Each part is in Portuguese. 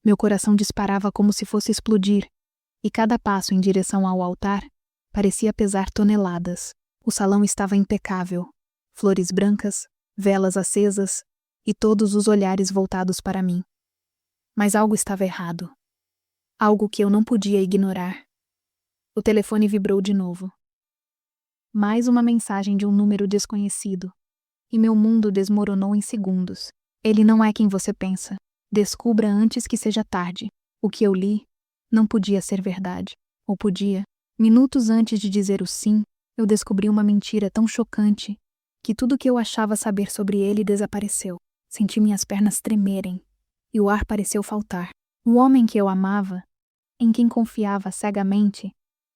Meu coração disparava como se fosse explodir, e cada passo em direção ao altar parecia pesar toneladas. O salão estava impecável, flores brancas, velas acesas e todos os olhares voltados para mim. Mas algo estava errado. Algo que eu não podia ignorar. O telefone vibrou de novo. Mais uma mensagem de um número desconhecido. E meu mundo desmoronou em segundos. Ele não é quem você pensa. Descubra antes que seja tarde. O que eu li não podia ser verdade. Ou podia. Minutos antes de dizer o sim, eu descobri uma mentira tão chocante que tudo que eu achava saber sobre ele desapareceu. Senti minhas pernas tremerem e o ar pareceu faltar. O homem que eu amava, em quem confiava cegamente,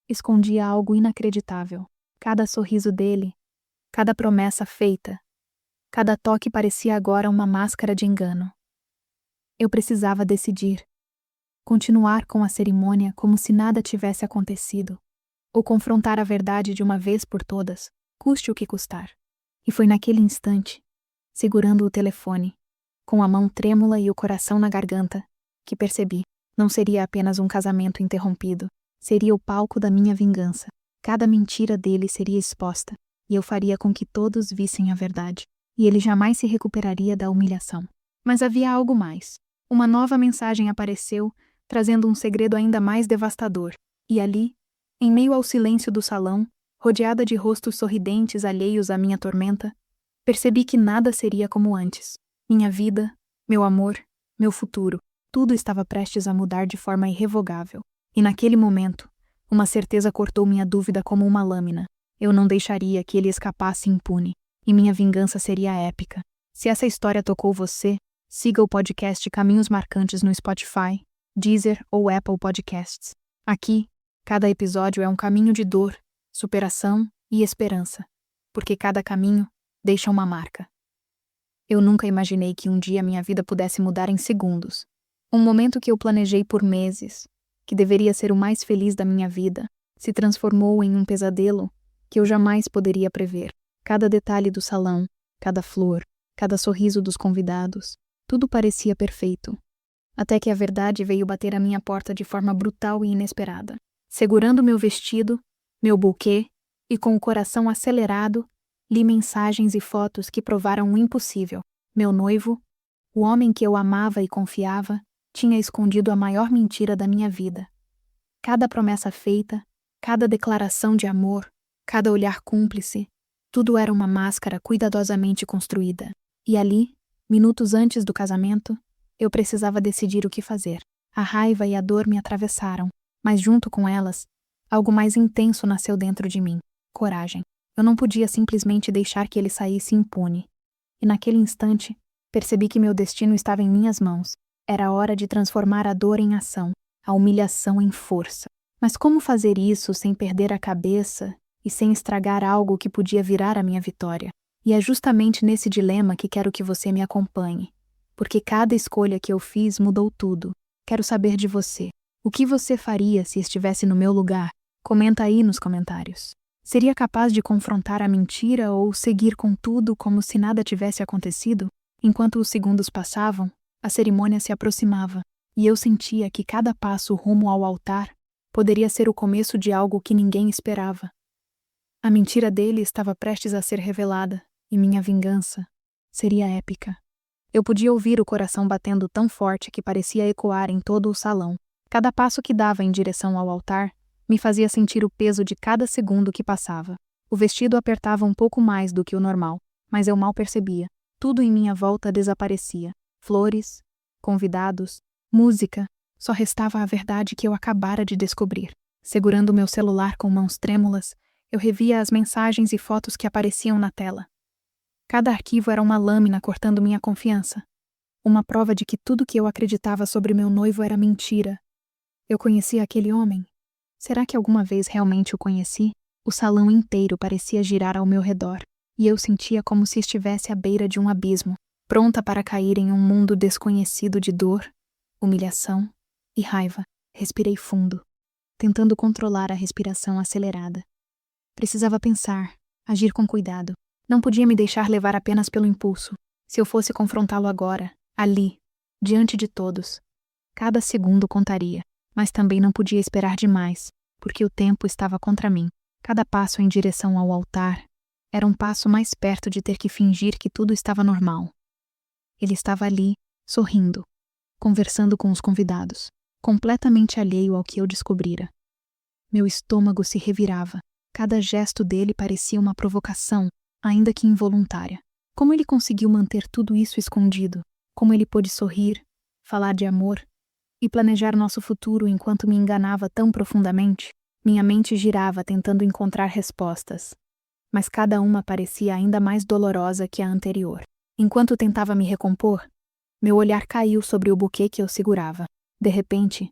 escondia algo inacreditável. Cada sorriso dele, cada promessa feita, cada toque parecia agora uma máscara de engano. Eu precisava decidir. Continuar com a cerimônia como se nada tivesse acontecido, ou confrontar a verdade de uma vez por todas, custe o que custar. E foi naquele instante, segurando o telefone, com a mão trêmula e o coração na garganta, que percebi, não seria apenas um casamento interrompido, seria o palco da minha vingança. Cada mentira dele seria exposta, e eu faria com que todos vissem a verdade, e ele jamais se recuperaria da humilhação. Mas havia algo mais. Uma nova mensagem apareceu, trazendo um segredo ainda mais devastador. E ali, em meio ao silêncio do salão, rodeada de rostos sorridentes alheios à minha tormenta, percebi que nada seria como antes. Minha vida, meu amor, meu futuro, tudo estava prestes a mudar de forma irrevogável. E naquele momento, uma certeza cortou minha dúvida como uma lâmina. Eu não deixaria que ele escapasse impune, e minha vingança seria épica. Se essa história tocou você, siga o podcast Caminhos Marcantes no Spotify, Deezer ou Apple Podcasts. Aqui, cada episódio é um caminho de dor, superação e esperança, porque cada caminho deixa uma marca. Eu nunca imaginei que um dia minha vida pudesse mudar em segundos. Um momento que eu planejei por meses, que deveria ser o mais feliz da minha vida, se transformou em um pesadelo que eu jamais poderia prever. Cada detalhe do salão, cada flor, cada sorriso dos convidados, tudo parecia perfeito. Até que a verdade veio bater à minha porta de forma brutal e inesperada. Segurando meu vestido, meu buquê, e com o coração acelerado, li mensagens e fotos que provaram o impossível. Meu noivo, o homem que eu amava e confiava, tinha escondido a maior mentira da minha vida. Cada promessa feita, cada declaração de amor, cada olhar cúmplice, tudo era uma máscara cuidadosamente construída. E ali, minutos antes do casamento, eu precisava decidir o que fazer. A raiva e a dor me atravessaram, mas junto com elas, algo mais intenso nasceu dentro de mim: coragem. Eu não podia simplesmente deixar que ele saísse impune. E naquele instante, percebi que meu destino estava em minhas mãos. Era hora de transformar a dor em ação, a humilhação em força. Mas como fazer isso sem perder a cabeça e sem estragar algo que podia virar a minha vitória? E é justamente nesse dilema que quero que você me acompanhe, porque cada escolha que eu fiz mudou tudo. Quero saber de você. O que você faria se estivesse no meu lugar? Comenta aí nos comentários. Seria capaz de confrontar a mentira ou seguir com tudo como se nada tivesse acontecido? Enquanto os segundos passavam, a cerimônia se aproximava, e eu sentia que cada passo rumo ao altar poderia ser o começo de algo que ninguém esperava. A mentira dele estava prestes a ser revelada, e minha vingança seria épica. Eu podia ouvir o coração batendo tão forte que parecia ecoar em todo o salão. Cada passo que dava em direção ao altar me fazia sentir o peso de cada segundo que passava. O vestido apertava um pouco mais do que o normal, mas eu mal percebia. Tudo em minha volta desaparecia. Flores, convidados, música. Só restava a verdade que eu acabara de descobrir. Segurando meu celular com mãos trêmulas, eu revia as mensagens e fotos que apareciam na tela. Cada arquivo era uma lâmina cortando minha confiança. Uma prova de que tudo que eu acreditava sobre meu noivo era mentira. Eu conhecia aquele homem? Será que alguma vez realmente o conheci? O salão inteiro parecia girar ao meu redor, e eu sentia como se estivesse à beira de um abismo, pronta para cair em um mundo desconhecido de dor, humilhação e raiva. Respirei fundo, tentando controlar a respiração acelerada. Precisava pensar, agir com cuidado. Não podia me deixar levar apenas pelo impulso. Se eu fosse confrontá-lo agora, ali, diante de todos, Cada segundo contaria, mas também não podia esperar demais, porque o tempo estava contra mim. Cada passo em direção ao altar era um passo mais perto de ter que fingir que tudo estava normal. Ele estava ali, sorrindo, conversando com os convidados, completamente alheio ao que eu descobrira. Meu estômago se revirava. Cada gesto dele parecia uma provocação, ainda que involuntária. Como ele conseguiu manter tudo isso escondido? Como ele pôde sorrir, falar de amor e planejar nosso futuro enquanto me enganava tão profundamente? Minha mente girava tentando encontrar respostas, mas cada uma parecia ainda mais dolorosa que a anterior. Enquanto tentava me recompor, meu olhar caiu sobre o buquê que eu segurava. De repente,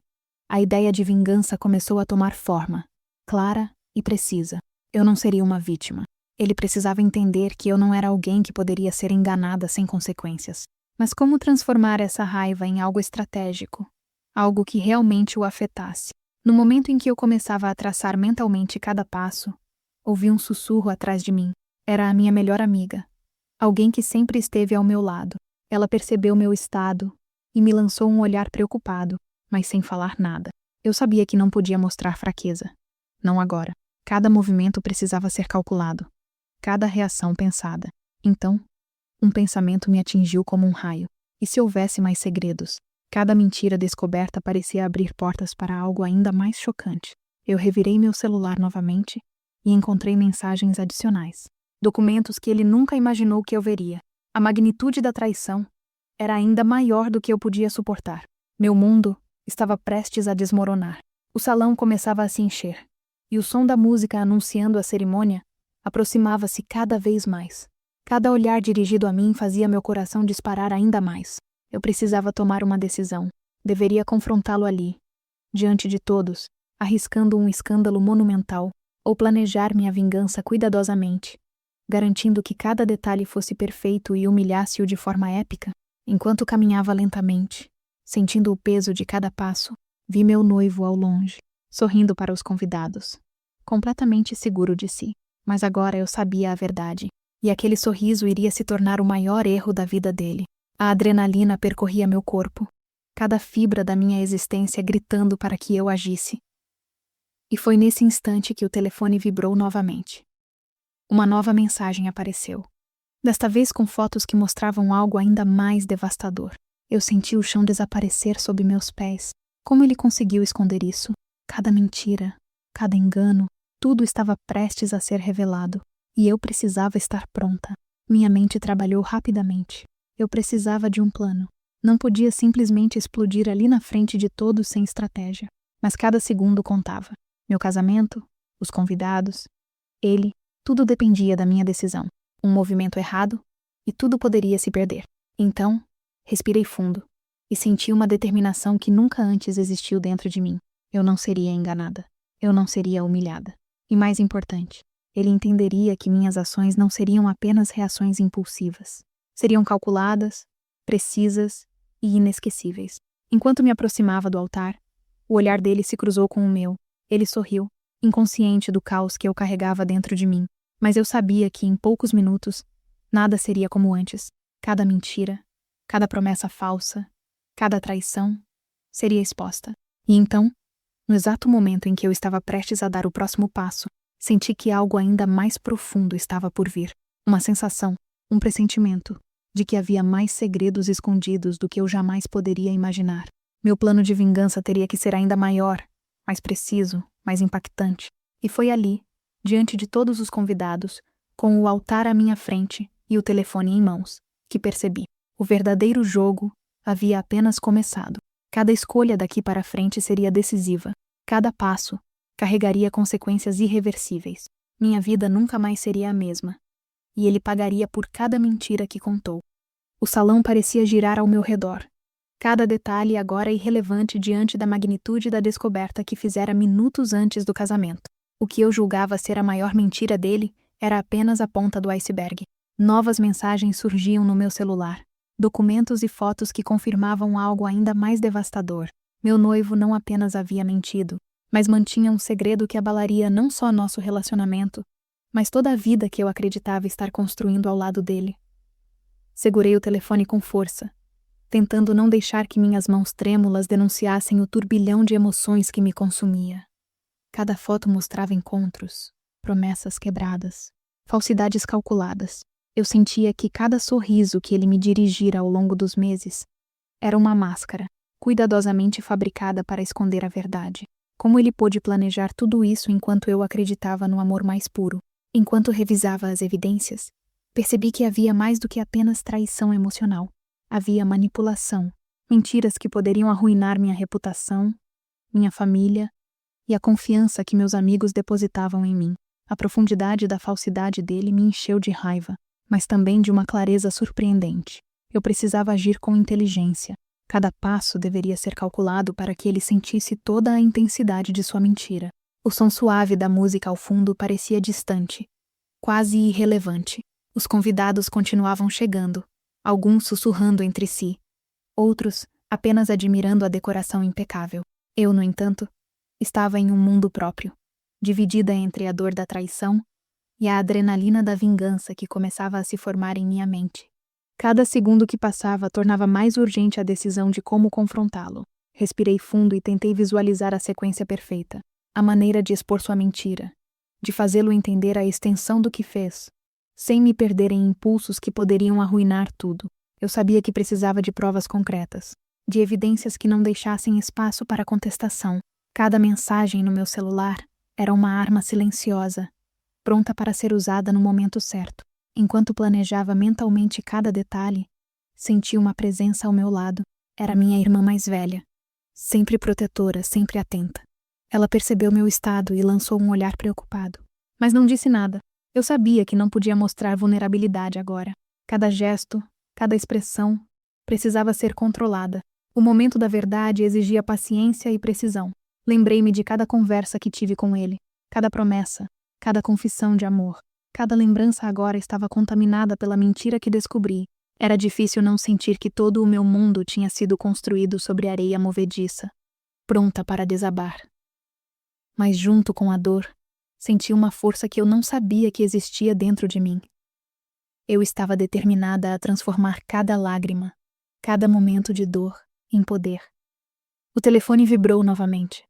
a ideia de vingança começou a tomar forma, clara e precisa. Eu não seria uma vítima. Ele precisava entender que eu não era alguém que poderia ser enganada sem consequências. Mas como transformar essa raiva em algo estratégico? Algo que realmente o afetasse? No momento em que eu começava a traçar mentalmente cada passo, ouvi um sussurro atrás de mim. Era a minha melhor amiga. Alguém que sempre esteve ao meu lado. Ela percebeu meu estado e me lançou um olhar preocupado, mas sem falar nada. Eu sabia que não podia mostrar fraqueza. Não agora. Cada movimento precisava ser calculado. Cada reação pensada. Então, um pensamento me atingiu como um raio. E se houvesse mais segredos? Cada mentira descoberta parecia abrir portas para algo ainda mais chocante. Eu revirei meu celular novamente e encontrei mensagens adicionais. Documentos que ele nunca imaginou que eu veria. A magnitude da traição era ainda maior do que eu podia suportar. Meu mundo estava prestes a desmoronar. O salão começava a se encher, e o som da música anunciando a cerimônia aproximava-se cada vez mais. Cada olhar dirigido a mim fazia meu coração disparar ainda mais. Eu precisava tomar uma decisão. Deveria confrontá-lo ali, diante de todos, arriscando um escândalo monumental, ou planejar minha vingança cuidadosamente, garantindo que cada detalhe fosse perfeito e humilhasse-o de forma épica. Enquanto caminhava lentamente, sentindo o peso de cada passo, vi meu noivo ao longe, sorrindo para os convidados, completamente seguro de si. Mas agora eu sabia a verdade, e aquele sorriso iria se tornar o maior erro da vida dele. A adrenalina percorria meu corpo, cada fibra da minha existência gritando para que eu agisse. E foi nesse instante que o telefone vibrou novamente. Uma nova mensagem apareceu. Desta vez com fotos que mostravam algo ainda mais devastador. Eu senti o chão desaparecer sob meus pés. Como ele conseguiu esconder isso? Cada mentira, cada engano, tudo estava prestes a ser revelado. E eu precisava estar pronta. Minha mente trabalhou rapidamente. Eu precisava de um plano. Não podia simplesmente explodir ali na frente de todos sem estratégia. Mas cada segundo contava. Meu casamento, os convidados, ele, tudo dependia da minha decisão. Um movimento errado e tudo poderia se perder. Então, respirei fundo e senti uma determinação que nunca antes existiu dentro de mim. Eu não seria enganada. Eu não seria humilhada. E mais importante, ele entenderia que minhas ações não seriam apenas reações impulsivas. Seriam calculadas, precisas e inesquecíveis. Enquanto me aproximava do altar, o olhar dele se cruzou com o meu. Ele sorriu, inconsciente do caos que eu carregava dentro de mim. Mas eu sabia que, em poucos minutos, nada seria como antes. Cada mentira, cada promessa falsa, cada traição seria exposta. E então, no exato momento em que eu estava prestes a dar o próximo passo, senti que algo ainda mais profundo estava por vir. Uma sensação, um pressentimento, de que havia mais segredos escondidos do que eu jamais poderia imaginar. Meu plano de vingança teria que ser ainda maior, mais preciso, mais impactante. E foi ali, diante de todos os convidados, com o altar à minha frente e o telefone em mãos, que percebi. O verdadeiro jogo havia apenas começado. Cada escolha daqui para frente seria decisiva. Cada passo carregaria consequências irreversíveis. Minha vida nunca mais seria a mesma. E ele pagaria por cada mentira que contou. O salão parecia girar ao meu redor. Cada detalhe agora irrelevante diante da magnitude da descoberta que fizera minutos antes do casamento. O que eu julgava ser a maior mentira dele era apenas a ponta do iceberg. Novas mensagens surgiam no meu celular. Documentos e fotos que confirmavam algo ainda mais devastador. Meu noivo não apenas havia mentido, mas mantinha um segredo que abalaria não só nosso relacionamento, mas toda a vida que eu acreditava estar construindo ao lado dele. Segurei o telefone com força, tentando não deixar que minhas mãos trêmulas denunciassem o turbilhão de emoções que me consumia. Cada foto mostrava encontros, promessas quebradas, falsidades calculadas. Eu sentia que cada sorriso que ele me dirigira ao longo dos meses era uma máscara, cuidadosamente fabricada para esconder a verdade. Como ele pôde planejar tudo isso enquanto eu acreditava no amor mais puro? Enquanto revisava as evidências, percebi que havia mais do que apenas traição emocional. Havia manipulação, mentiras que poderiam arruinar minha reputação, minha família e a confiança que meus amigos depositavam em mim. A profundidade da falsidade dele me encheu de raiva, mas também de uma clareza surpreendente. Eu precisava agir com inteligência. Cada passo deveria ser calculado para que ele sentisse toda a intensidade de sua mentira. O som suave da música ao fundo parecia distante, quase irrelevante. Os convidados continuavam chegando, alguns sussurrando entre si, outros apenas admirando a decoração impecável. Eu, no entanto, estava em um mundo próprio, dividida entre a dor da traição e a adrenalina da vingança que começava a se formar em minha mente. Cada segundo que passava tornava mais urgente a decisão de como confrontá-lo. Respirei fundo e tentei visualizar a sequência perfeita, a maneira de expor sua mentira, de fazê-lo entender a extensão do que fez, sem me perder em impulsos que poderiam arruinar tudo. Eu sabia que precisava de provas concretas, de evidências que não deixassem espaço para contestação. Cada mensagem no meu celular era uma arma silenciosa, pronta para ser usada no momento certo. Enquanto planejava mentalmente cada detalhe, senti uma presença ao meu lado. Era minha irmã mais velha, sempre protetora, sempre atenta. Ela percebeu meu estado e lançou um olhar preocupado, mas não disse nada. Eu sabia que não podia mostrar vulnerabilidade agora. Cada gesto, cada expressão precisava ser controlada. O momento da verdade exigia paciência e precisão. Lembrei-me de cada conversa que tive com ele, cada promessa, cada confissão de amor. Cada lembrança agora estava contaminada pela mentira que descobri. Era difícil não sentir que todo o meu mundo tinha sido construído sobre areia movediça, pronta para desabar. Mas junto com a dor, senti uma força que eu não sabia que existia dentro de mim. Eu estava determinada a transformar cada lágrima, cada momento de dor, em poder. O telefone vibrou novamente,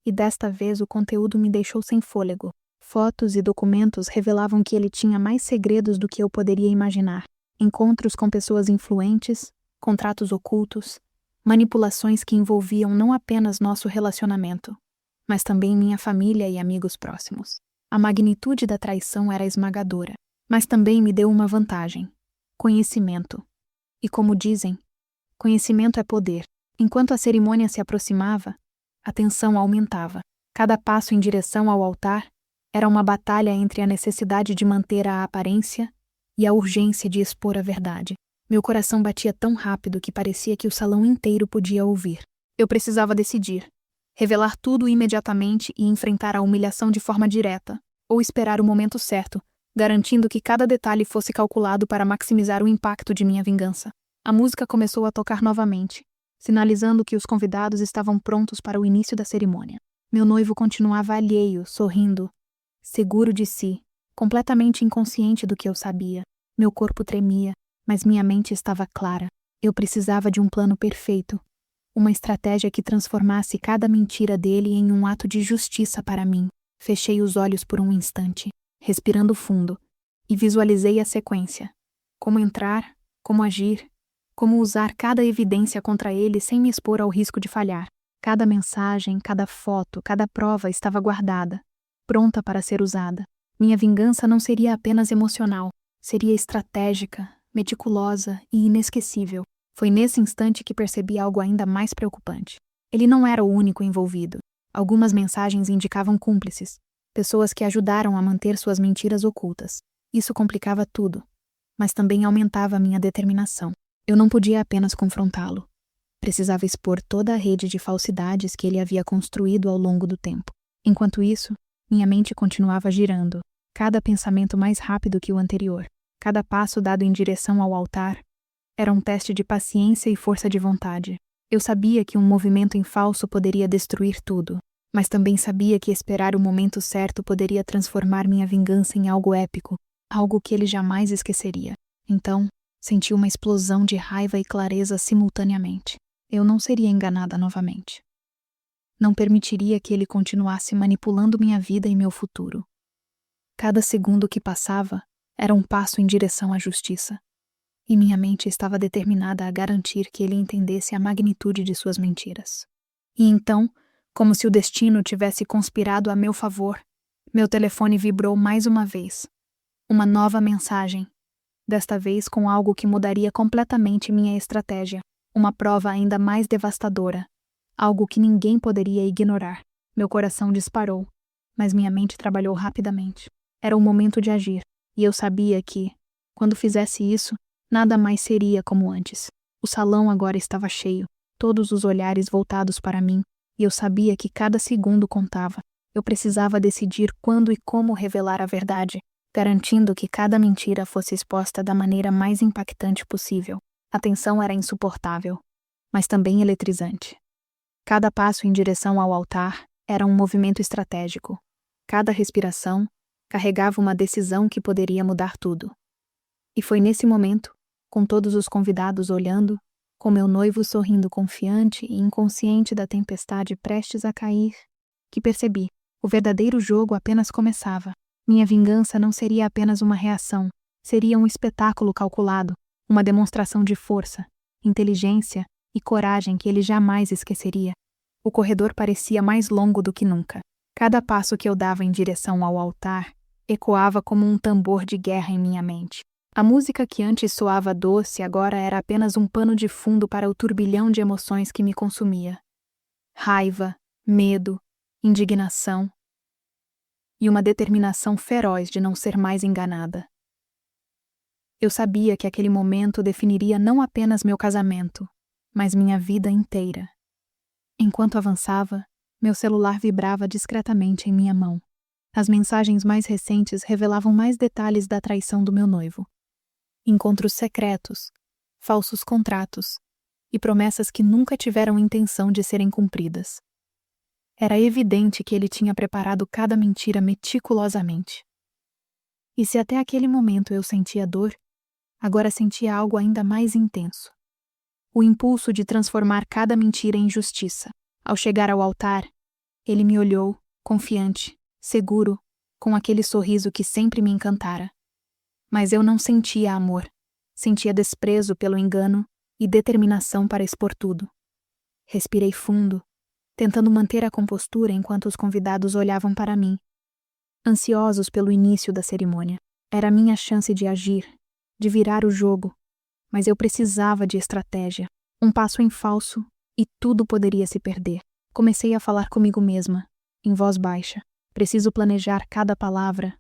e desta vez o conteúdo me deixou sem fôlego. Fotos e documentos revelavam que ele tinha mais segredos do que eu poderia imaginar. Encontros com pessoas influentes, contratos ocultos, manipulações que envolviam não apenas nosso relacionamento, mas também minha família e amigos próximos. A magnitude da traição era esmagadora, mas também me deu uma vantagem: conhecimento. E como dizem, conhecimento é poder. Enquanto a cerimônia se aproximava, a tensão aumentava. Cada passo em direção ao altar era uma batalha entre a necessidade de manter a aparência e a urgência de expor a verdade. Meu coração batia tão rápido que parecia que o salão inteiro podia ouvir. Eu precisava decidir: revelar tudo imediatamente e enfrentar a humilhação de forma direta, ou esperar o momento certo, garantindo que cada detalhe fosse calculado para maximizar o impacto de minha vingança. A música começou a tocar novamente, sinalizando que os convidados estavam prontos para o início da cerimônia. Meu noivo continuava alheio, sorrindo, seguro de si, completamente inconsciente do que eu sabia. Meu corpo tremia, mas minha mente estava clara. Eu precisava de um plano perfeito, uma estratégia que transformasse cada mentira dele em um ato de justiça para mim. Fechei os olhos por um instante, respirando fundo, e visualizei a sequência. Como entrar, como agir, como usar cada evidência contra ele sem me expor ao risco de falhar. Cada mensagem, cada foto, cada prova estava guardada, pronta para ser usada. Minha vingança não seria apenas emocional, seria estratégica, meticulosa e inesquecível. Foi nesse instante que percebi algo ainda mais preocupante. Ele não era o único envolvido. Algumas mensagens indicavam cúmplices, pessoas que ajudaram a manter suas mentiras ocultas. Isso complicava tudo, mas também aumentava minha determinação. Eu não podia apenas confrontá-lo. Precisava expor toda a rede de falsidades que ele havia construído ao longo do tempo. Enquanto isso, minha mente continuava girando, cada pensamento mais rápido que o anterior. Cada passo dado em direção ao altar era um teste de paciência e força de vontade. Eu sabia que um movimento em falso poderia destruir tudo, mas também sabia que esperar o momento certo poderia transformar minha vingança em algo épico, algo que ele jamais esqueceria. Então, Senti uma explosão de raiva e clareza simultaneamente. Eu não seria enganada novamente. Não permitiria que ele continuasse manipulando minha vida e meu futuro. Cada segundo que passava era um passo em direção à justiça. E minha mente estava determinada a garantir que ele entendesse a magnitude de suas mentiras. E então, como se o destino tivesse conspirado a meu favor, meu telefone vibrou mais uma vez. Uma nova mensagem. Desta vez com algo que mudaria completamente minha estratégia. Uma prova ainda mais devastadora. Algo que ninguém poderia ignorar. Meu coração disparou, mas minha mente trabalhou rapidamente. Era o momento de agir, e eu sabia que, quando fizesse isso, nada mais seria como antes. O salão agora estava cheio, todos os olhares voltados para mim, e eu sabia que cada segundo contava. Eu precisava decidir quando e como revelar a verdade, garantindo que cada mentira fosse exposta da maneira mais impactante possível. A tensão era insuportável, mas também eletrizante. Cada passo em direção ao altar era um movimento estratégico. Cada respiração carregava uma decisão que poderia mudar tudo. E foi nesse momento, com todos os convidados olhando, com meu noivo sorrindo confiante e inconsciente da tempestade prestes a cair, que percebi, o verdadeiro jogo apenas começava. Minha vingança não seria apenas uma reação, seria um espetáculo calculado, uma demonstração de força, inteligência e coragem que ele jamais esqueceria. O corredor parecia mais longo do que nunca. Cada passo que eu dava em direção ao altar ecoava como um tambor de guerra em minha mente. A música que antes soava doce agora era apenas um pano de fundo para o turbilhão de emoções que me consumia. Raiva, medo, indignação e uma determinação feroz de não ser mais enganada. Eu sabia que aquele momento definiria não apenas meu casamento, mas minha vida inteira. Enquanto avançava, meu celular vibrava discretamente em minha mão. As mensagens mais recentes revelavam mais detalhes da traição do meu noivo. Encontros secretos, falsos contratos e promessas que nunca tiveram intenção de serem cumpridas. Era evidente que ele tinha preparado cada mentira meticulosamente. E se até aquele momento eu sentia dor, agora sentia algo ainda mais intenso. O impulso de transformar cada mentira em justiça. Ao chegar ao altar, ele me olhou, confiante, seguro, com aquele sorriso que sempre me encantara. Mas eu não sentia amor. Sentia desprezo pelo engano e determinação para expor tudo. Respirei fundo, tentando manter a compostura enquanto os convidados olhavam para mim, ansiosos pelo início da cerimônia. Era a minha chance de agir, de virar o jogo, mas eu precisava de estratégia. Um passo em falso e tudo poderia se perder. Comecei a falar comigo mesma, em voz baixa. Preciso planejar cada palavra,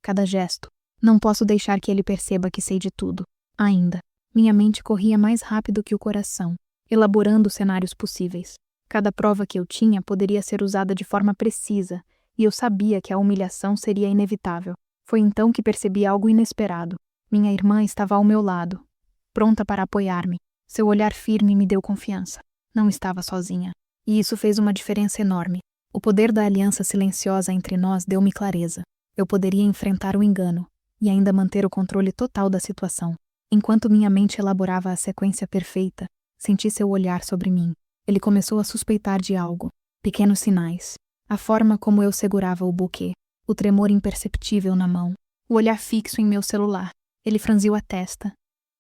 cada gesto. Não posso deixar que ele perceba que sei de tudo. Ainda, minha mente corria mais rápido que o coração, elaborando cenários possíveis. Cada prova que eu tinha poderia ser usada de forma precisa, e eu sabia que a humilhação seria inevitável. Foi então que percebi algo inesperado. Minha irmã estava ao meu lado, pronta para apoiar-me. Seu olhar firme me deu confiança. Não estava sozinha. E isso fez uma diferença enorme. O poder da aliança silenciosa entre nós deu-me clareza. Eu poderia enfrentar o engano e ainda manter o controle total da situação. Enquanto minha mente elaborava a sequência perfeita, senti seu olhar sobre mim. Ele começou a suspeitar de algo. Pequenos sinais. A forma como eu segurava o buquê. O tremor imperceptível na mão. O olhar fixo em meu celular. Ele franziu a testa,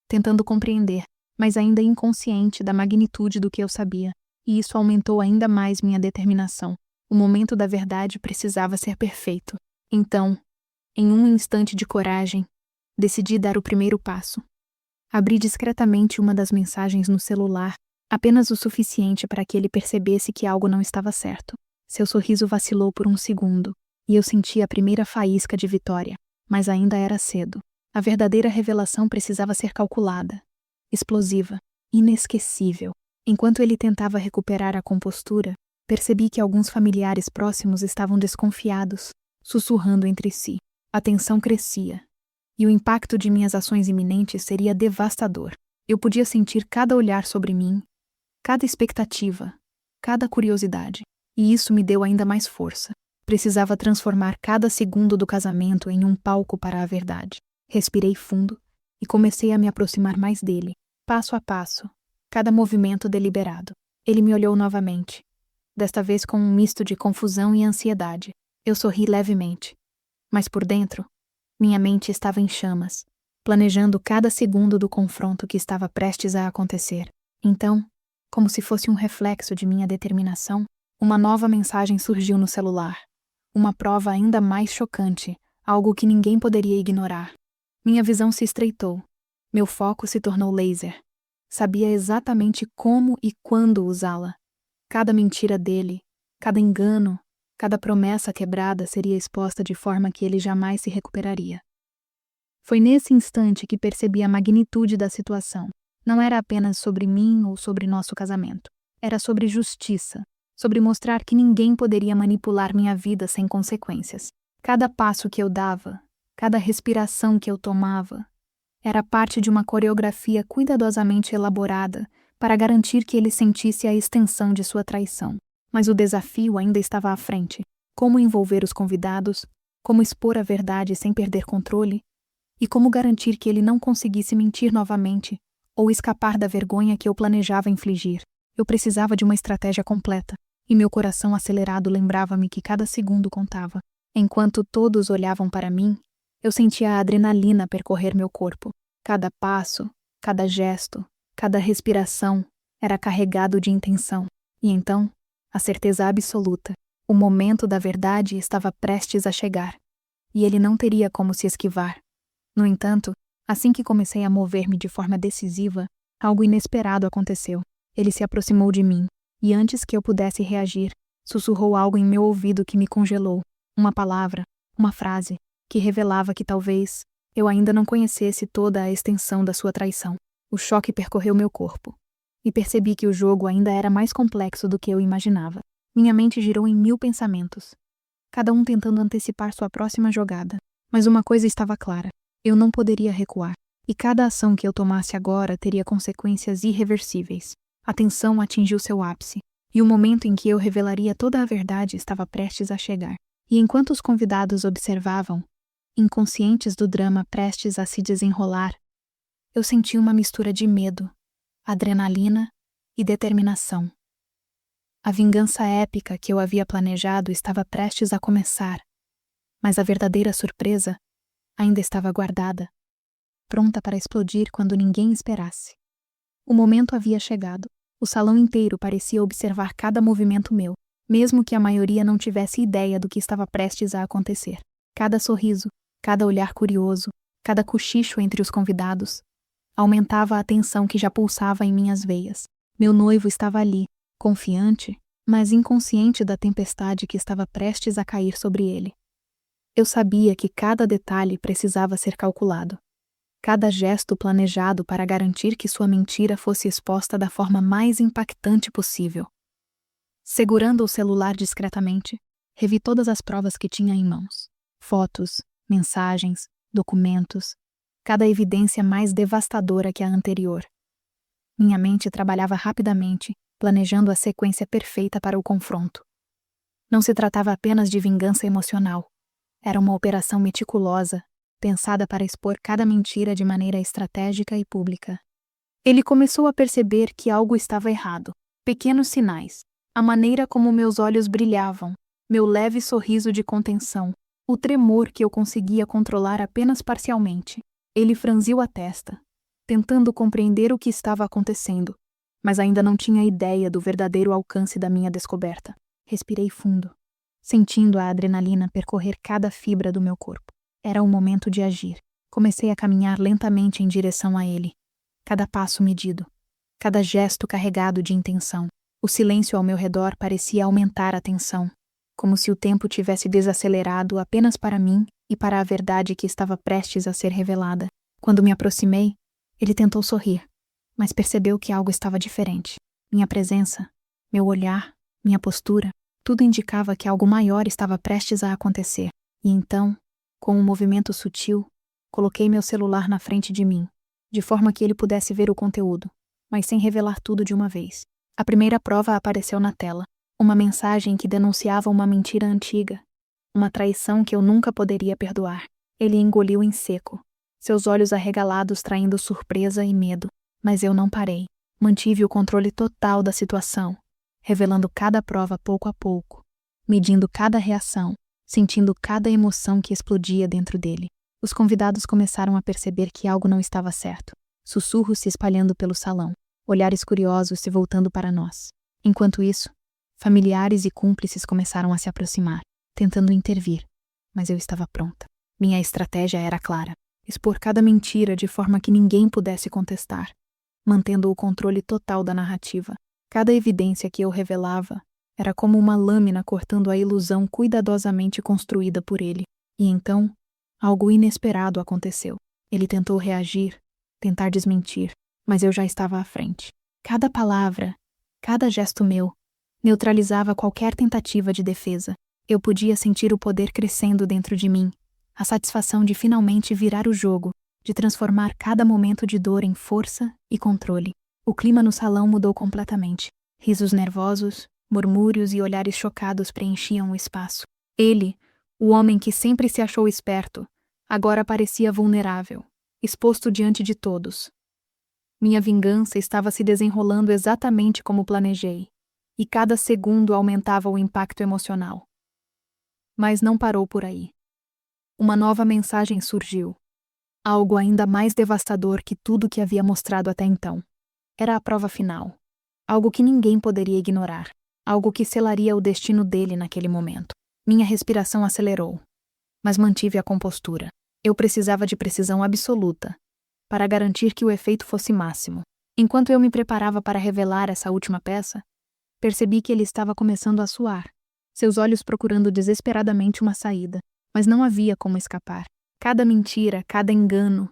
tentando compreender, mas ainda inconsciente da magnitude do que eu sabia. E isso aumentou ainda mais minha determinação. O momento da verdade precisava ser perfeito. Então, em um instante de coragem, decidi dar o primeiro passo. Abri discretamente uma das mensagens no celular, apenas o suficiente para que ele percebesse que algo não estava certo. Seu sorriso vacilou por um segundo, e eu senti a primeira faísca de vitória, mas ainda era cedo. A verdadeira revelação precisava ser calculada, explosiva, inesquecível. Enquanto ele tentava recuperar a compostura, percebi que alguns familiares próximos estavam desconfiados, sussurrando entre si. A tensão crescia, e o impacto de minhas ações iminentes seria devastador. Eu podia sentir cada olhar sobre mim, cada expectativa, cada curiosidade, e isso me deu ainda mais força. Precisava transformar cada segundo do casamento em um palco para a verdade. Respirei fundo, e comecei a me aproximar mais dele, passo a passo, cada movimento deliberado. Ele me olhou novamente, desta vez com um misto de confusão e ansiedade. Eu sorri levemente, mas por dentro, minha mente estava em chamas, planejando cada segundo do confronto que estava prestes a acontecer. Então, como se fosse um reflexo de minha determinação, uma nova mensagem surgiu no celular. Uma prova ainda mais chocante, algo que ninguém poderia ignorar. Minha visão se estreitou. Meu foco se tornou laser. Sabia exatamente como e quando usá-la. Cada mentira dele, cada engano, cada promessa quebrada seria exposta de forma que ele jamais se recuperaria. Foi nesse instante que percebi a magnitude da situação. Não era apenas sobre mim ou sobre nosso casamento. Era sobre justiça, sobre mostrar que ninguém poderia manipular minha vida sem consequências. Cada passo que eu dava, cada respiração que eu tomava, era parte de uma coreografia cuidadosamente elaborada para garantir que ele sentisse a extensão de sua traição. Mas o desafio ainda estava à frente. Como envolver os convidados, como expor a verdade sem perder controle, e como garantir que ele não conseguisse mentir novamente ou escapar da vergonha que eu planejava infligir. Eu precisava de uma estratégia completa, e meu coração acelerado lembrava-me que cada segundo contava. Enquanto todos olhavam para mim, eu sentia a adrenalina percorrer meu corpo. Cada passo, cada gesto, cada respiração era carregado de intenção. E então, a certeza absoluta, o momento da verdade estava prestes a chegar, e ele não teria como se esquivar. No entanto, assim que comecei a mover-me de forma decisiva, algo inesperado aconteceu. Ele se aproximou de mim, e antes que eu pudesse reagir, sussurrou algo em meu ouvido que me congelou. Uma palavra, uma frase, que revelava que talvez eu ainda não conhecesse toda a extensão da sua traição. O choque percorreu meu corpo, e percebi que o jogo ainda era mais complexo do que eu imaginava. Minha mente girou em 1000 pensamentos, cada um tentando antecipar sua próxima jogada. Mas uma coisa estava clara: eu não poderia recuar, e cada ação que eu tomasse agora teria consequências irreversíveis. A tensão atingiu seu ápice, e o momento em que eu revelaria toda a verdade estava prestes a chegar. E enquanto os convidados observavam, inconscientes do drama prestes a se desenrolar, eu senti uma mistura de medo, adrenalina e determinação. A vingança épica que eu havia planejado estava prestes a começar, mas a verdadeira surpresa ainda estava guardada, pronta para explodir quando ninguém esperasse. O momento havia chegado. O salão inteiro parecia observar cada movimento meu, mesmo que a maioria não tivesse ideia do que estava prestes a acontecer. Cada sorriso, cada olhar curioso, cada cochicho entre os convidados aumentava a tensão que já pulsava em minhas veias. Meu noivo estava ali, confiante, mas inconsciente da tempestade que estava prestes a cair sobre ele. Eu sabia que cada detalhe precisava ser calculado. Cada gesto planejado para garantir que sua mentira fosse exposta da forma mais impactante possível. Segurando o celular discretamente, revi todas as provas que tinha em mãos. Fotos, mensagens, documentos, cada evidência mais devastadora que a anterior. Minha mente trabalhava rapidamente, planejando a sequência perfeita para o confronto. Não se tratava apenas de vingança emocional. Era uma operação meticulosa, pensada para expor cada mentira de maneira estratégica e pública. Ele começou a perceber que algo estava errado. Pequenos sinais, a maneira como meus olhos brilhavam, meu leve sorriso de contenção, o tremor que eu conseguia controlar apenas parcialmente. Ele franziu a testa, tentando compreender o que estava acontecendo, mas ainda não tinha ideia do verdadeiro alcance da minha descoberta. Respirei fundo, sentindo a adrenalina percorrer cada fibra do meu corpo. Era o momento de agir. Comecei a caminhar lentamente em direção a ele. Cada passo medido, cada gesto carregado de intenção. O silêncio ao meu redor parecia aumentar a tensão, como se o tempo tivesse desacelerado apenas para mim e para a verdade que estava prestes a ser revelada. Quando me aproximei, ele tentou sorrir, mas percebeu que algo estava diferente. Minha presença, meu olhar, minha postura, tudo indicava que algo maior estava prestes a acontecer. E então, com um movimento sutil, coloquei meu celular na frente de mim, de forma que ele pudesse ver o conteúdo, mas sem revelar tudo de uma vez. A primeira prova apareceu na tela, uma mensagem que denunciava uma mentira antiga, uma traição que eu nunca poderia perdoar. Ele engoliu em seco, seus olhos arregalados traindo surpresa e medo. Mas eu não parei. Mantive o controle total da situação, revelando cada prova pouco a pouco, medindo cada reação, sentindo cada emoção que explodia dentro dele. Os convidados começaram a perceber que algo não estava certo. Sussurros se espalhando pelo salão, olhares curiosos se voltando para nós. Enquanto isso, familiares e cúmplices começaram a se aproximar, tentando intervir, mas eu estava pronta. Minha estratégia era clara: expor cada mentira de forma que ninguém pudesse contestar, mantendo o controle total da narrativa. Cada evidência que eu revelava era como uma lâmina cortando a ilusão cuidadosamente construída por ele. E então, algo inesperado aconteceu. Ele tentou reagir, tentar desmentir, mas eu já estava à frente. Cada palavra, cada gesto meu, neutralizava qualquer tentativa de defesa. Eu podia sentir o poder crescendo dentro de mim, a satisfação de finalmente virar o jogo, de transformar cada momento de dor em força e controle. O clima no salão mudou completamente. Risos nervosos, murmúrios e olhares chocados preenchiam o espaço. Ele, o homem que sempre se achou esperto, agora parecia vulnerável, exposto diante de todos. Minha vingança estava se desenrolando exatamente como planejei, e cada segundo aumentava o impacto emocional. Mas não parou por aí. Uma nova mensagem surgiu. Algo ainda mais devastador que tudo que havia mostrado até então. Era a prova final. Algo que ninguém poderia ignorar. Algo que selaria o destino dele naquele momento. Minha respiração acelerou, mas mantive a compostura. Eu precisava de precisão absoluta, para garantir que o efeito fosse máximo. Enquanto eu me preparava para revelar essa última peça, percebi que ele estava começando a suar, seus olhos procurando desesperadamente uma saída, mas não havia como escapar. Cada mentira, cada engano,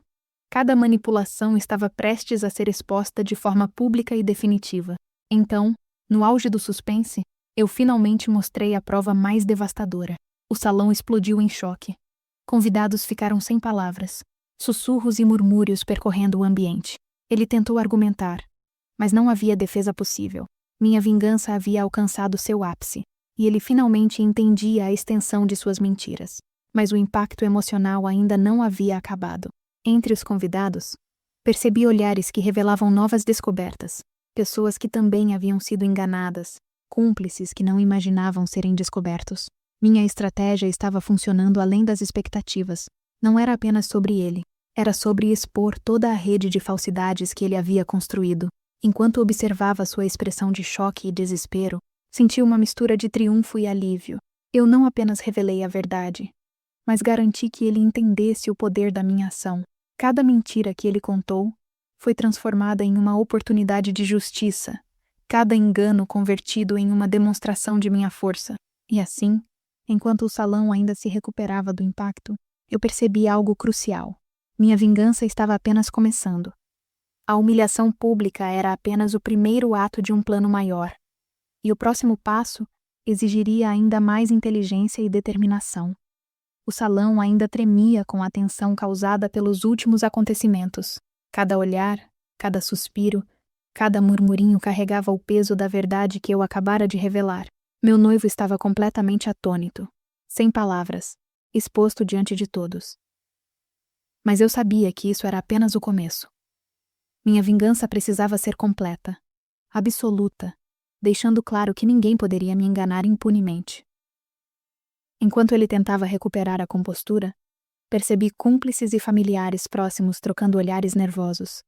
cada manipulação estava prestes a ser exposta de forma pública e definitiva. Então, no auge do suspense, eu finalmente mostrei a prova mais devastadora. O salão explodiu em choque. Convidados ficaram sem palavras, sussurros e murmúrios percorrendo o ambiente. Ele tentou argumentar, mas não havia defesa possível. Minha vingança havia alcançado seu ápice, e ele finalmente entendia a extensão de suas mentiras. Mas o impacto emocional ainda não havia acabado. Entre os convidados, percebi olhares que revelavam novas descobertas, pessoas que também haviam sido enganadas, cúmplices que não imaginavam serem descobertos. Minha estratégia estava funcionando além das expectativas. Não era apenas sobre ele, era sobre expor toda a rede de falsidades que ele havia construído. Enquanto observava sua expressão de choque e desespero, senti uma mistura de triunfo e alívio. Eu não apenas revelei a verdade, mas garanti que ele entendesse o poder da minha ação. Cada mentira que ele contou foi transformada em uma oportunidade de justiça, cada engano convertido em uma demonstração de minha força. E assim, enquanto o salão ainda se recuperava do impacto, eu percebi algo crucial. Minha vingança estava apenas começando. A humilhação pública era apenas o primeiro ato de um plano maior, e o próximo passo exigiria ainda mais inteligência e determinação. O salão ainda tremia com a tensão causada pelos últimos acontecimentos. Cada olhar, cada suspiro, cada murmurinho carregava o peso da verdade que eu acabara de revelar. Meu noivo estava completamente atônito, sem palavras, exposto diante de todos. Mas eu sabia que isso era apenas o começo. Minha vingança precisava ser completa, absoluta, deixando claro que ninguém poderia me enganar impunemente. Enquanto ele tentava recuperar a compostura, percebi cúmplices e familiares próximos trocando olhares nervosos,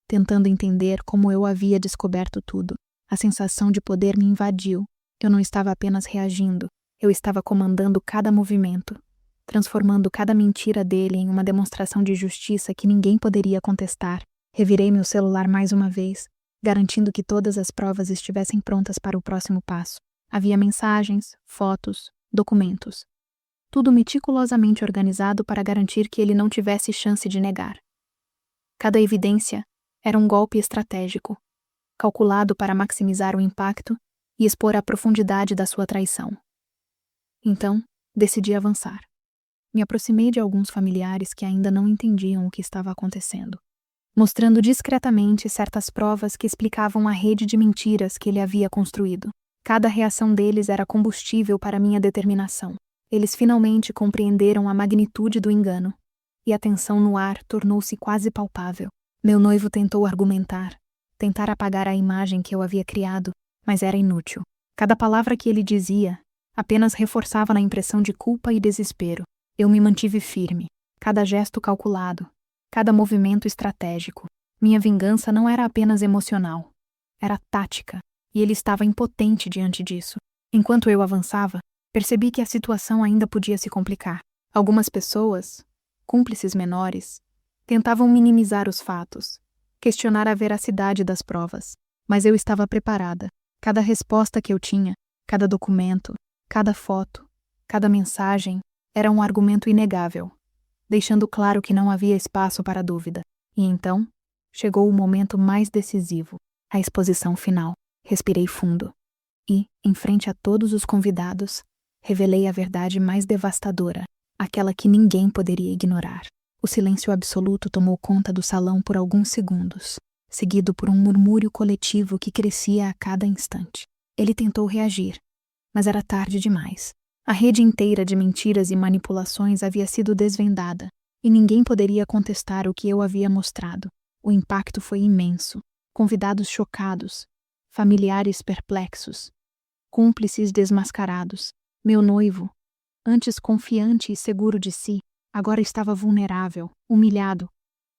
tentando entender como eu havia descoberto tudo. A sensação de poder me invadiu. Eu não estava apenas reagindo, eu estava comandando cada movimento, transformando cada mentira dele em uma demonstração de justiça que ninguém poderia contestar. Revirei meu celular mais uma vez, garantindo que todas as provas estivessem prontas para o próximo passo. Havia mensagens, fotos, documentos. Tudo meticulosamente organizado para garantir que ele não tivesse chance de negar. Cada evidência era um golpe estratégico, calculado para maximizar o impacto e expor a profundidade da sua traição. Então, decidi avançar. Me aproximei de alguns familiares que ainda não entendiam o que estava acontecendo, mostrando discretamente certas provas que explicavam a rede de mentiras que ele havia construído. Cada reação deles era combustível para minha determinação. Eles finalmente compreenderam a magnitude do engano e a tensão no ar tornou-se quase palpável. Meu noivo tentou argumentar, tentar apagar a imagem que eu havia criado, mas era inútil. Cada palavra que ele dizia apenas reforçava na impressão de culpa e desespero. Eu me mantive firme, cada gesto calculado, cada movimento estratégico. Minha vingança não era apenas emocional, era tática, e ele estava impotente diante disso. Enquanto eu avançava, percebi que a situação ainda podia se complicar. Algumas pessoas, cúmplices menores, tentavam minimizar os fatos, questionar a veracidade das provas, mas eu estava preparada. Cada resposta que eu tinha, cada documento, cada foto, cada mensagem era um argumento inegável, deixando claro que não havia espaço para dúvida. E então, chegou o momento mais decisivo, a exposição final. Respirei fundo e, em frente a todos os convidados, revelei a verdade mais devastadora, aquela que ninguém poderia ignorar. O silêncio absoluto tomou conta do salão por alguns segundos, seguido por um murmúrio coletivo que crescia a cada instante. Ele tentou reagir, mas era tarde demais. A rede inteira de mentiras e manipulações havia sido desvendada, e ninguém poderia contestar o que eu havia mostrado. O impacto foi imenso. Convidados chocados, familiares perplexos, cúmplices desmascarados. Meu noivo, antes confiante e seguro de si, agora estava vulnerável, humilhado,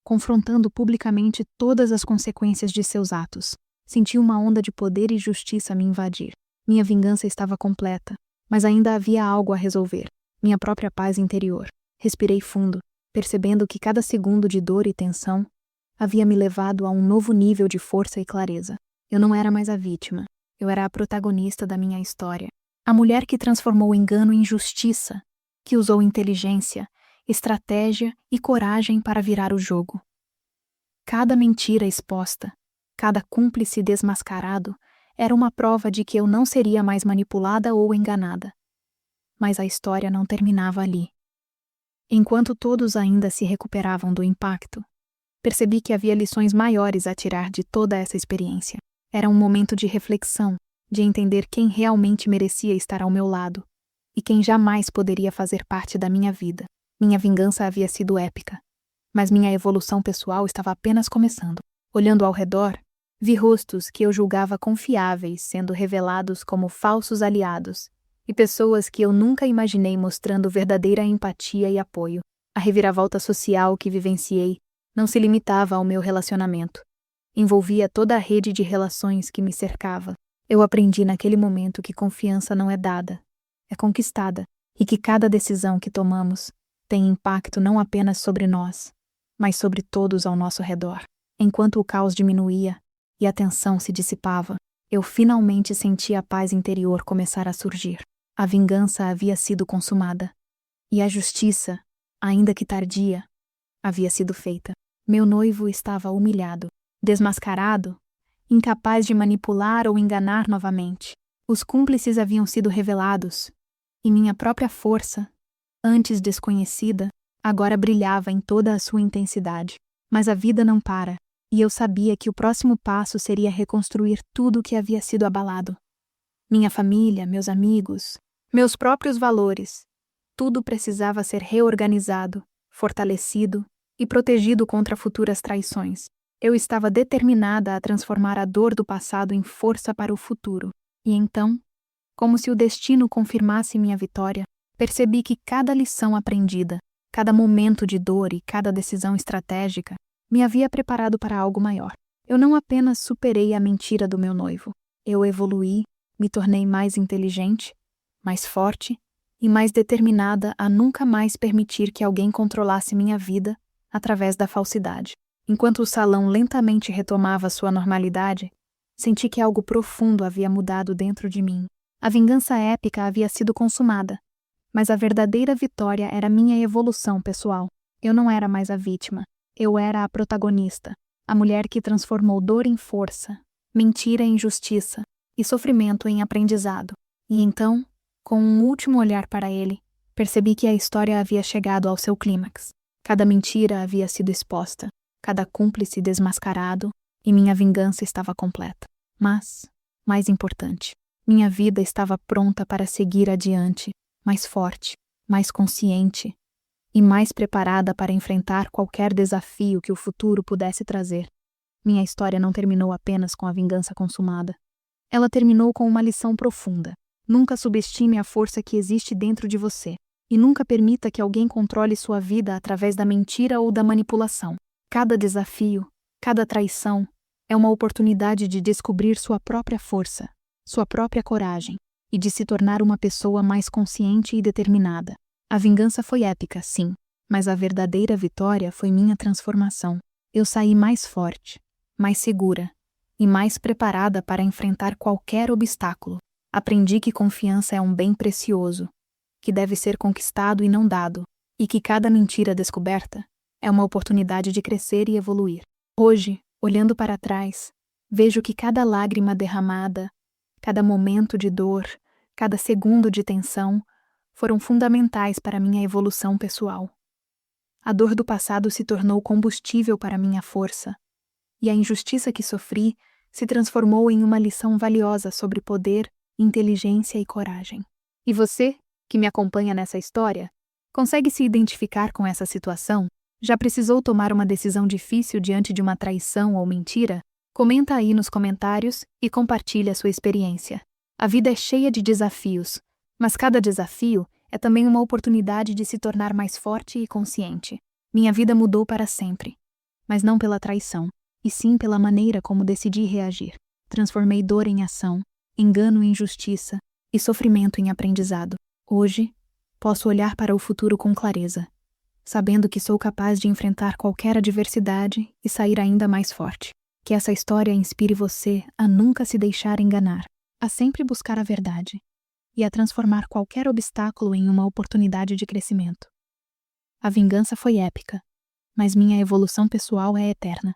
confrontando publicamente todas as consequências de seus atos. Senti uma onda de poder e justiça me invadir. Minha vingança estava completa, mas ainda havia algo a resolver, minha própria paz interior. Respirei fundo, percebendo que cada segundo de dor e tensão havia me levado a um novo nível de força e clareza. Eu não era mais a vítima, eu era a protagonista da minha história. A mulher que transformou o engano em justiça, que usou inteligência, estratégia e coragem para virar o jogo. Cada mentira exposta, cada cúmplice desmascarado, era uma prova de que eu não seria mais manipulada ou enganada. Mas a história não terminava ali. Enquanto todos ainda se recuperavam do impacto, percebi que havia lições maiores a tirar de toda essa experiência. Era um momento de reflexão, de entender quem realmente merecia estar ao meu lado e quem jamais poderia fazer parte da minha vida. Minha vingança havia sido épica, mas minha evolução pessoal estava apenas começando. Olhando ao redor, vi rostos que eu julgava confiáveis sendo revelados como falsos aliados, e pessoas que eu nunca imaginei mostrando verdadeira empatia e apoio. A reviravolta social que vivenciei não se limitava ao meu relacionamento. Envolvia toda a rede de relações que me cercava. Eu aprendi naquele momento que confiança não é dada, é conquistada, e que cada decisão que tomamos tem impacto não apenas sobre nós, mas sobre todos ao nosso redor. Enquanto o caos diminuía e a tensão se dissipava, eu finalmente senti a paz interior começar a surgir. A vingança havia sido consumada, e a justiça, ainda que tardia, havia sido feita. Meu noivo estava humilhado, desmascarado, incapaz de manipular ou enganar novamente. Os cúmplices haviam sido revelados, e minha própria força, antes desconhecida, agora brilhava em toda a sua intensidade. Mas a vida não para, e eu sabia que o próximo passo seria reconstruir tudo o que havia sido abalado. Minha família, meus amigos, meus próprios valores, tudo precisava ser reorganizado, fortalecido e protegido contra futuras traições. Eu estava determinada a transformar a dor do passado em força para o futuro. E então, como se o destino confirmasse minha vitória, percebi que cada lição aprendida, cada momento de dor e cada decisão estratégica me havia preparado para algo maior. Eu não apenas superei a mentira do meu noivo, eu evoluí, me tornei mais inteligente, mais forte e mais determinada a nunca mais permitir que alguém controlasse minha vida através da falsidade. Enquanto o salão lentamente retomava sua normalidade, senti que algo profundo havia mudado dentro de mim. A vingança épica havia sido consumada, mas a verdadeira vitória era minha evolução pessoal. Eu não era mais a vítima, eu era a protagonista, a mulher que transformou dor em força, mentira em justiça e sofrimento em aprendizado. E então, com um último olhar para ele, percebi que a história havia chegado ao seu clímax. Cada mentira havia sido exposta, cada cúmplice desmascarado, e minha vingança estava completa. Mas, mais importante, minha vida estava pronta para seguir adiante, mais forte, mais consciente, e mais preparada para enfrentar qualquer desafio que o futuro pudesse trazer. Minha história não terminou apenas com a vingança consumada. Ela terminou com uma lição profunda. Nunca subestime a força que existe dentro de você, e nunca permita que alguém controle sua vida através da mentira ou da manipulação. Cada desafio, cada traição, é uma oportunidade de descobrir sua própria força, sua própria coragem, e de se tornar uma pessoa mais consciente e determinada. A vingança foi épica, sim, mas a verdadeira vitória foi minha transformação. Eu saí mais forte, mais segura e mais preparada para enfrentar qualquer obstáculo. Aprendi que confiança é um bem precioso, que deve ser conquistado e não dado, e que cada mentira descoberta é uma oportunidade de crescer e evoluir. Hoje, olhando para trás, vejo que cada lágrima derramada, cada momento de dor, cada segundo de tensão foram fundamentais para minha evolução pessoal. A dor do passado se tornou combustível para minha força, e a injustiça que sofri se transformou em uma lição valiosa sobre poder, inteligência e coragem. E você, que me acompanha nessa história, consegue se identificar com essa situação? Já precisou tomar uma decisão difícil diante de uma traição ou mentira? Comenta aí nos comentários e compartilha sua experiência. A vida é cheia de desafios, mas cada desafio é também uma oportunidade de se tornar mais forte e consciente. Minha vida mudou para sempre, mas não pela traição, e sim pela maneira como decidi reagir. Transformei dor em ação, engano em justiça e sofrimento em aprendizado. Hoje, posso olhar para o futuro com clareza, sabendo que sou capaz de enfrentar qualquer adversidade e sair ainda mais forte. Que essa história inspire você a nunca se deixar enganar, a sempre buscar a verdade e a transformar qualquer obstáculo em uma oportunidade de crescimento. A vingança foi épica, mas minha evolução pessoal é eterna.